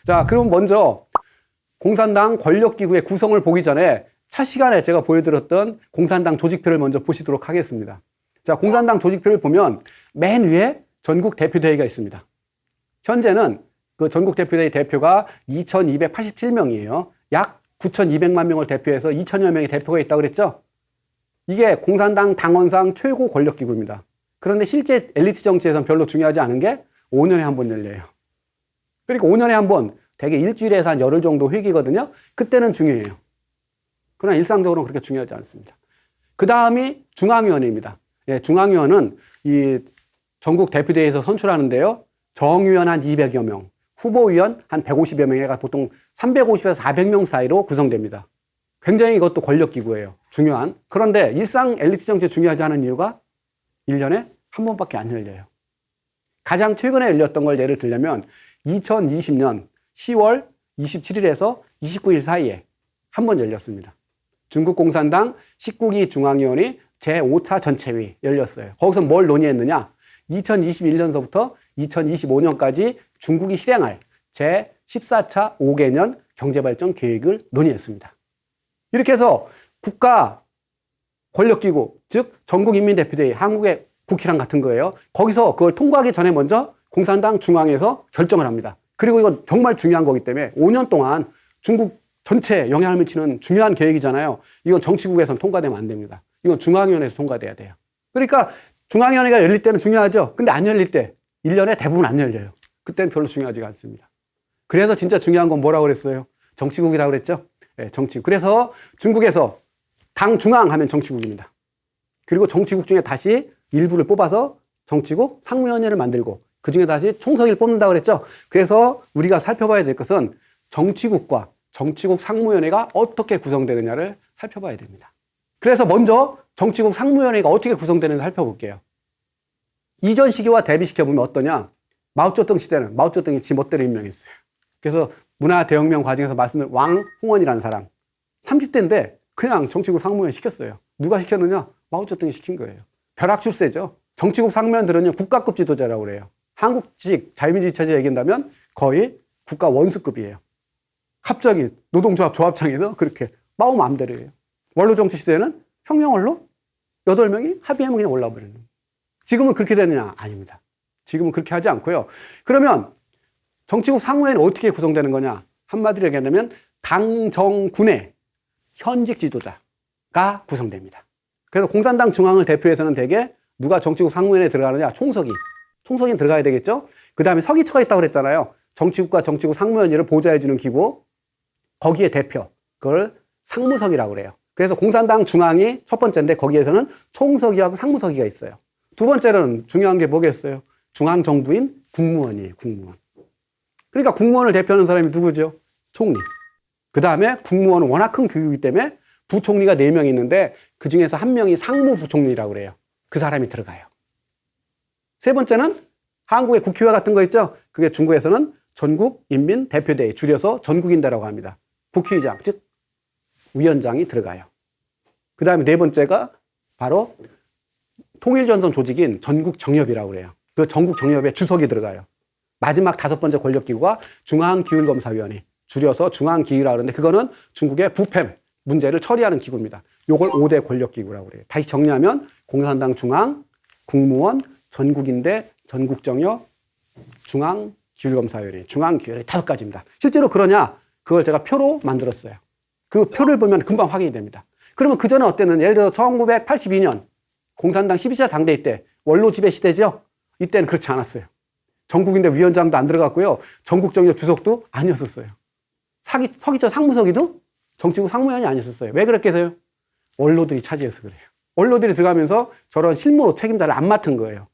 자, 그럼 먼저 공산당 권력기구의 구성을 보기 전에 첫 시간에 제가 보여드렸던 공산당 조직표를 먼저 보시도록 하겠습니다. 자, 공산당 조직표를 보면 맨 위에 전국 대표대회가 있습니다. 현재는 그 전국 대표대회 대표가 2,287명이에요. 약 9,200만 명을 대표해서 2,000여 명의 대표가 있다고 그랬죠? 이게 공산당 당원상 최고 권력기구입니다. 그런데 실제 엘리트 정치에서는 별로 중요하지 않은 게 5년에 한 번 열려요. 그러니까 5년에 한 번, 대개 일주일에서 한 열흘 정도 회기거든요. 그때는 중요해요. 그러나 일상적으로는 그렇게 중요하지 않습니다. 그 다음이 중앙위원회입니다. 예, 중앙위원은 이 전국 대표대회에서 선출하는데요. 정위원 한 200여 명, 후보위원 한 150여 명이 보통 350에서 400명 사이로 구성됩니다. 굉장히 이것도 권력기구예요. 중요한. 그런데 일상 엘리트 정치에 중요하지 않은 이유가 1년에 한 번밖에 안 열려요. 가장 최근에 열렸던 걸 예를 들려면 2020년 10월 27일에서 29일 사이에 한 번 열렸습니다. 중국 공산당 19기 중앙위원회 제5차 전체회의 열렸어요. 거기서 뭘 논의했느냐? 2021년서부터 2025년까지 중국이 실행할 제14차 5개년 경제발전 계획을 논의했습니다. 이렇게 해서 국가 권력기구, 즉 전국인민대표대회, 한국의 국회랑 같은 거예요. 거기서 그걸 통과하기 전에 먼저 공산당 중앙에서 결정을 합니다. 그리고 이건 정말 중요한 거기 때문에 5년 동안 중국 전체에 영향을 미치는 중요한 계획이잖아요. 이건 정치국에서는 통과되면 안 됩니다. 이건 중앙위원회에서 통과돼야 돼요. 그러니까 중앙위원회가 열릴 때는 중요하죠. 근데 안 열릴 때 1년에 대부분 안 열려요. 그때는 별로 중요하지가 않습니다. 그래서 진짜 중요한 건 뭐라고 그랬어요? 정치국이라고 그랬죠? 네, 정치국. 그래서 중국에서 당 중앙 하면 정치국입니다. 그리고 정치국 중에 다시 일부를 뽑아서 정치국 상무위원회를 만들고 그중에 다시 총서기를 뽑는다고 그랬죠? 그래서 우리가 살펴봐야 될 것은 정치국과 정치국 상무위원회가 어떻게 구성되느냐를 살펴봐야 됩니다. 그래서 먼저 정치국 상무위원회가 어떻게 구성되는지 살펴볼게요. 이전 시기와 대비시켜보면 어떠냐? 마오쩌둥 시대는 마오쩌둥이 지 멋대로 임명했어요. 그래서 문화대혁명 과정에서 말씀드린 왕홍원이라는 사람 30대인데 그냥 정치국 상무위원 시켰어요. 누가 시켰느냐? 마오쩌둥이 시킨 거예요. 벼락출세죠. 정치국 상무위원들은요 국가급 지도자라고 그래요. 한국식 자유민주주의 체제 얘기한다면 거의 국가 원수급이에요. 갑자기 노동조합 조합장에서 그렇게 마음 마음대로 해요. 원로 정치 시대에는 혁명원로 8명이 합의하면 그냥 올라버리는 거예요. 지금은 그렇게 되느냐? 아닙니다. 지금은 그렇게 하지 않고요. 그러면 정치국 상무위원회는 어떻게 구성되는 거냐? 한마디로 얘기하면 당정군의 현직 지도자가 구성됩니다. 그래서 공산당 중앙을 대표해서는 대개 누가 정치국 상무위원회에 들어가느냐? 총석이 들어가야 되겠죠? 그 다음에 서기처가 있다고 그랬잖아요. 정치국과 정치국 상무위원회를 보좌해주는 기구, 거기에 대표, 그걸 상무석이라고 그래요. 그래서 공산당 중앙이 첫 번째인데 거기에서는 총서기하고 상무서기가 있어요. 두 번째는 중요한 게 뭐겠어요? 중앙정부인 국무원이에요, 국무원. 그러니까 국무원을 대표하는 사람이 누구죠? 총리. 그 다음에 국무원은 워낙 큰 기구이기 때문에 부총리가 4명 있는데 그 중에서 한 명이 상무부총리라고 그래요. 그 사람이 들어가요. 세 번째는 한국의 국회의회 같은 거 있죠? 그게 중국에서는 전국인민대표대회, 줄여서 전국인대라고 합니다. 국회의장, 즉 위원장이 들어가요. 그 다음에 네 번째가 바로 통일전선 조직인 전국정협이라고 그래요. 그 전국정협에 주석이 들어가요. 마지막 5번째 권력기구가 중앙기율검사위원회, 줄여서 중앙기율이라고 그러는데 그거는 중국의 부패 문제를 처리하는 기구입니다. 요걸 5대 권력기구라고 그래요. 다시 정리하면 공산당 중앙, 국무원, 전국인대, 전국정협, 중앙기율검사위원회, 중앙기율이 5가지입니다. 실제로 그러냐? 그걸 제가 표로 만들었어요. 그 표를 보면 금방 확인이 됩니다. 그러면 그전에 어땠느냐? 예를 들어 1982년 공산당 12차 당대회 때 원로 지배 시대죠? 이때는 그렇지 않았어요. 전국인대 위원장도 안 들어갔고요. 전국정협 주석도 아니었었어요. 서기처 상무서기도 정치국 상무위원이 아니었어요. 왜 그랬겠어요? 원로들이 차지해서 그래요. 원로들이 들어가면서 저런 실무 책임자를 안 맡은 거예요.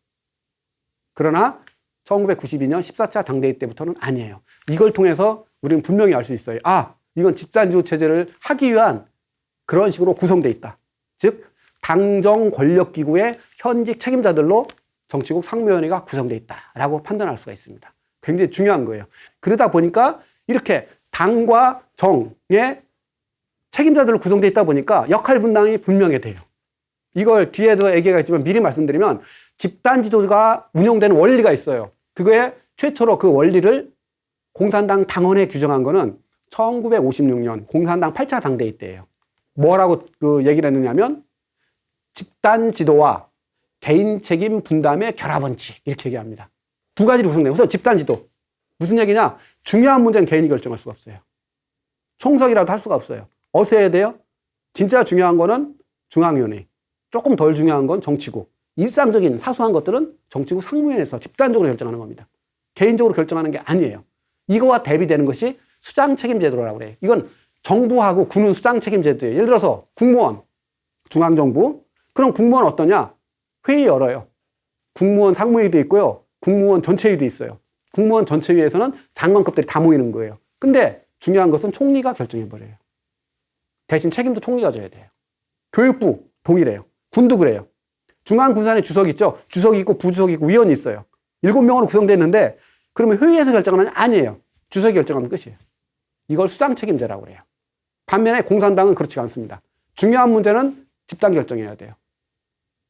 그러나 1992년 14차 당대회 때부터는 아니에요. 이걸 통해서 우리는 분명히 알 수 있어요. 아, 이건 집단지도 체제를 하기 위한 그런 식으로 구성되어 있다. 즉 당정 권력기구의 현직 책임자들로 정치국 상무위원회가 구성되어 있다라고 판단할 수가 있습니다. 굉장히 중요한 거예요. 그러다 보니까 이렇게 당과 정의 책임자들로 구성되어 있다 보니까 역할 분담이 분명히 돼요. 이걸 뒤에도 얘기가 있지만 미리 말씀드리면 집단 지도가 운영되는 원리가 있어요. 그거에 최초로 그 원리를 공산당 당원에 규정한 거는 1956년 공산당 8차 당대회 때예요. 뭐라고 그 얘기를 했느냐면 집단 지도와 개인 책임 분담의 결합 원칙 이렇게 얘기합니다. 두 가지로 구성돼요. 우선 집단 지도. 무슨 얘기냐? 중요한 문제는 개인이 결정할 수가 없어요. 총석이라도 할 수가 없어요. 어디서 해야 돼요? 진짜 중요한 거는 중앙위원회. 조금 덜 중요한 건 정치국. 일상적인 사소한 것들은 정치국 상무위원회에서 집단적으로 결정하는 겁니다. 개인적으로 결정하는 게 아니에요. 이거와 대비되는 것이 수장 책임 제도라고 그래요. 이건 정부하고 군은 수장 책임 제도예요. 예를 들어서 국무원, 중앙정부. 그럼 국무원 어떠냐? 회의 열어요. 국무원 상무위도 있고요. 국무원 전체위도 있어요. 국무원 전체위에서는 장관급들이 다 모이는 거예요. 근데 중요한 것은 총리가 결정해버려요. 대신 책임도 총리가 져야 돼요. 교육부 동일해요. 군도 그래요. 중앙군산에 주석이 있죠. 주석이 있고 부주석이 있고 위원이 있어요. 7명으로 구성됐는데 그러면 회의에서 결정하는 아니에요. 주석이 결정하면 끝이에요. 이걸 수장 책임제라고 그래요. 반면에 공산당은 그렇지 않습니다. 중요한 문제는 집단 결정해야 돼요.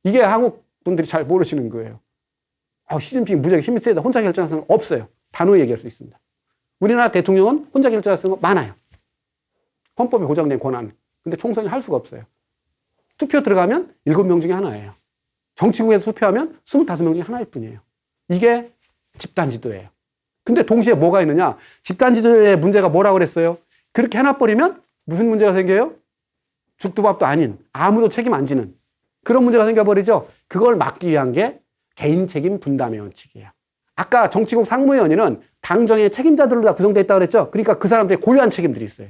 이게 한국 분들이 잘 모르시는 거예요. 시진핑 무지하게 힘이 세다. 혼자 결정할 수는 없어요. 단호히 얘기할 수 있습니다. 우리나라 대통령은 혼자 결정할 수는 많아요. 헌법에 보장된 권한. 근데 총선이 할 수가 없어요. 투표 들어가면 7명 중에 하나예요. 정치국에서 투표하면 25명 중에 하나일 뿐이에요. 이게 집단 지도예요. 근데 동시에 뭐가 있느냐? 집단 지도의 문제가 뭐라고 그랬어요? 그렇게 해놔버리면 무슨 문제가 생겨요? 죽도 밥도 아닌, 아무도 책임 안 지는 그런 문제가 생겨버리죠. 그걸 막기 위한 게 개인 책임 분담의 원칙이에요. 아까 정치국 상무위원회는 당정의 책임자들로 다 구성되어 있다고 그랬죠. 그러니까 그 사람들의 고유한 책임들이 있어요.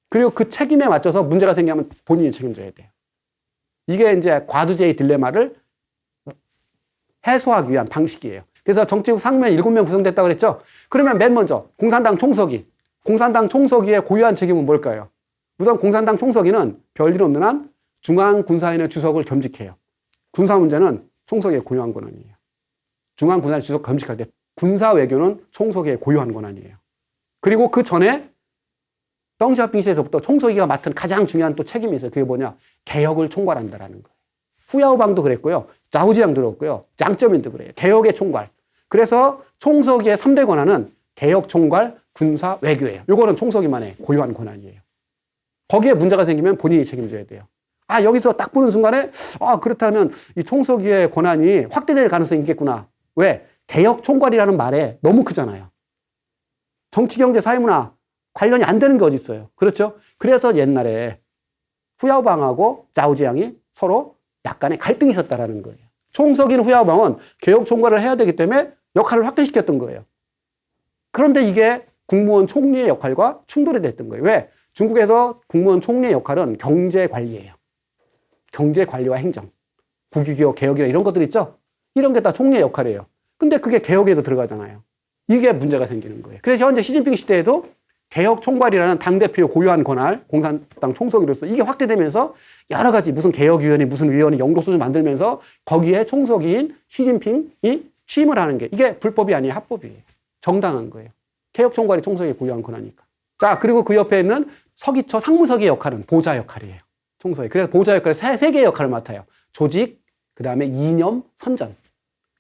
그리고 그 책임에 맞춰서 문제가 생기면 본인이 책임져야 돼요. 이게 이제 과두제의 딜레마를 해소하기 위한 방식이에요. 그래서 정치국 상무위원 7명 구성됐다고 그랬죠. 그러면 맨 먼저 공산당 총서기. 공산당 총서기의 고유한 책임은 뭘까요? 우선 공산당 총서기는 별일 없는 한 중앙군사위원회 주석을 겸직해요. 군사 문제는 총서기의 고유한 권한이에요. 중앙군사위원회 주석 겸직할 때 군사외교는 총서기의 고유한 권한이에요. 그리고 그 전에 덩시아핑 시에서부터 총서기가 맡은 가장 중요한 또 책임이 있어요. 그게 뭐냐? 개혁을 총괄한다라는 거예요. 후야오방도 그랬고요. 자오지양도 그랬고요. 장쩌민도 그래요. 개혁의 총괄. 그래서 총서기의 3대 권한은 개혁, 총괄, 군사, 외교예요. 요거는 총서기만의 고유한 권한이에요. 거기에 문제가 생기면 본인이 책임져야 돼요. 여기서 딱 보는 순간에 그렇다면 이 총서기의 권한이 확대될 가능성이 있겠구나. 왜? 개혁, 총괄이라는 말에 너무 크잖아요. 정치, 경제, 사회문화 관련이 안 되는 게 어디 있어요. 그렇죠? 그래서 옛날에 후야오방하고 자오지양이 서로 약간의 갈등이 있었다라는 거예요. 총서기는 후야오방은 개혁 총괄을 해야 되기 때문에 역할을 확대시켰던 거예요. 그런데 이게 국무원 총리의 역할과 충돌이 됐던 거예요. 왜? 중국에서 국무원 총리의 역할은 경제 관리예요. 경제 관리와 행정. 국유기업 개혁이나 이런 것들 있죠? 이런 게 다 총리의 역할이에요. 근데 그게 개혁에도 들어가잖아요. 이게 문제가 생기는 거예요. 그래서 현재 시진핑 시대에도 개혁 총괄이라는 당대표의 고유한 권한, 공산당 총서기로서 이게 확대되면서 여러 가지 무슨 개혁위원회, 무슨 위원회, 영도소를 만들면서 거기에 총서기인 시진핑이 취임을 하는 게 이게 불법이 아니에요. 합법이에요. 정당한 거예요. 개혁 총괄이 총서기의 고유한 권한이니까. 자, 그리고 그 옆에 있는 서기처 상무서기의 역할은 보좌 역할이에요. 총서기. 그래서 보좌 역할을 세 개의 역할을 맡아요. 조직, 그 다음에 이념, 선전.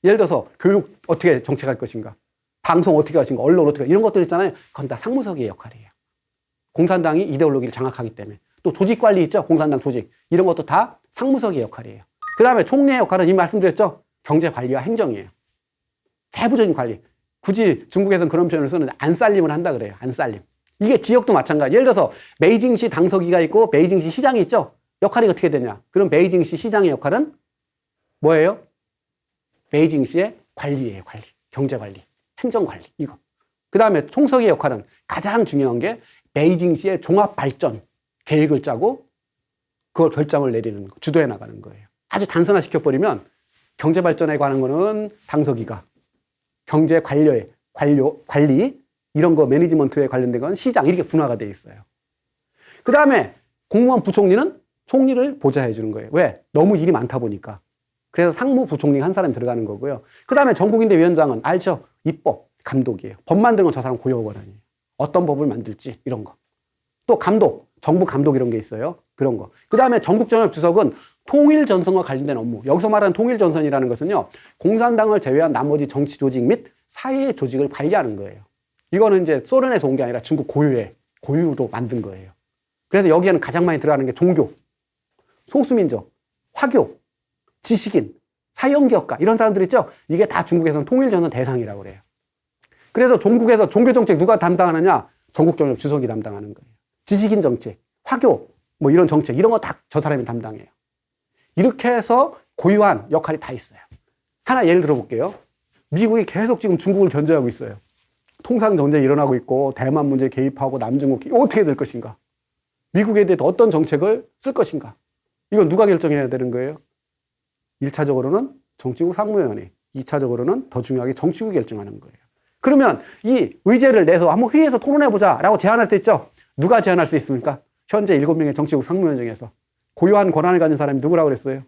예를 들어서 교육 어떻게 정책할 것인가, 방송 어떻게 하신가, 언론 어떻게 이런 것들 있잖아요. 그건 다 상무서기의 역할이에요. 공산당이 이데올로기를 장악하기 때문에. 또 조직 관리 있죠. 공산당 조직. 이런 것도 다 상무서기의 역할이에요. 그 다음에 총리의 역할은 이미 말씀드렸죠. 경제 관리와 행정이에요. 세부적인 관리. 굳이 중국에서는 그런 표현을 쓰는데 안살림을 한다 그래요. 안살림. 이게 지역도 마찬가지. 예를 들어서 베이징시 당서기가 있고 베이징시 시장이 있죠. 역할이 어떻게 되냐. 그럼 베이징시 시장의 역할은 뭐예요? 베이징시의 관리예요. 관리. 경제관리. 행정관리. 이거. 그 다음에 총서기의 역할은 가장 중요한 게 베이징시의 종합발전 계획을 짜고 그걸 결정을 내리는 거, 주도해 나가는 거예요. 아주 단순화시켜버리면 경제발전에 관한 거는 당서기가, 경제 관리 이런 거 매니지먼트에 관련된 건 시장 이렇게 분화가 돼 있어요. 그 다음에 공무원 부총리는 총리를 보좌해 주는 거예요. 왜? 너무 일이 많다 보니까. 그래서 상무부총리 한 사람이 들어가는 거고요. 그 다음에 전국인대위원장은 알죠? 입법, 감독이에요. 법 만드는 건 저 사람 고유 권한이에요. 어떤 법을 만들지 이런 거. 또 감독, 정부 감독 이런 게 있어요. 그런 거. 그 다음에 전국전협주석은 통일 전선과 관련된 업무. 여기서 말하는 통일 전선이라는 것은요, 공산당을 제외한 나머지 정치 조직 및 사회 조직을 관리하는 거예요. 이거는 이제 소련에서 온 게 아니라 중국 고유로 만든 거예요. 그래서 여기에는 가장 많이 들어가는 게 종교, 소수민족, 화교, 지식인, 사형기업가 이런 사람들 있죠? 이게 다 중국에서는 통일전선 대상이라고 그래요. 그래서 종국에서 종교정책 누가 담당하느냐? 전국정력 주석이 담당하는 거예요. 지식인 정책, 화교, 뭐 이런 정책, 이런 거 다 저 사람이 담당해요. 이렇게 해서 고유한 역할이 다 있어요. 하나 예를 들어볼게요. 미국이 계속 지금 중국을 견제하고 있어요. 통상전쟁이 일어나고 있고 대만 문제에 개입하고 남중국 어떻게 될 것인가? 미국에 대해 어떤 정책을 쓸 것인가? 이건 누가 결정해야 되는 거예요? 1차적으로는 정치국 상무위원회, 2차적으로는 더 중요하게 정치국이 결정하는 거예요. 그러면 이 의제를 내서 한번 회의에서 토론해보자라고 제안할 수 있죠? 누가 제안할 수 있습니까? 현재 7명의 정치국 상무위원 중에서 고유한 권한을 가진 사람이 누구라고 그랬어요?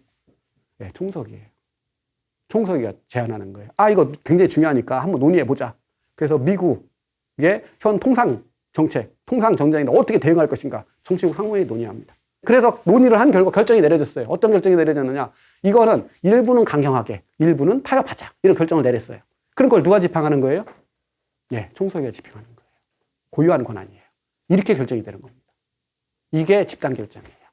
네, 총석이에요. 총석이가 제안하는 거예요. 이거 굉장히 중요하니까 한번 논의해보자. 그래서 미국의 현 통상 정책, 통상 전쟁인데 어떻게 대응할 것인가? 정치국 상무위원회 논의합니다. 그래서 논의를 한 결과 결정이 내려졌어요. 어떤 결정이 내려졌느냐? 이거는 일부는 강경하게, 일부는 타협하자. 이런 결정을 내렸어요. 그런 걸 누가 집행하는 거예요? 네, 총석이가 집행하는 거예요. 고유한 권한이에요. 이렇게 결정이 되는 겁니다. 이게 집단 결정이에요.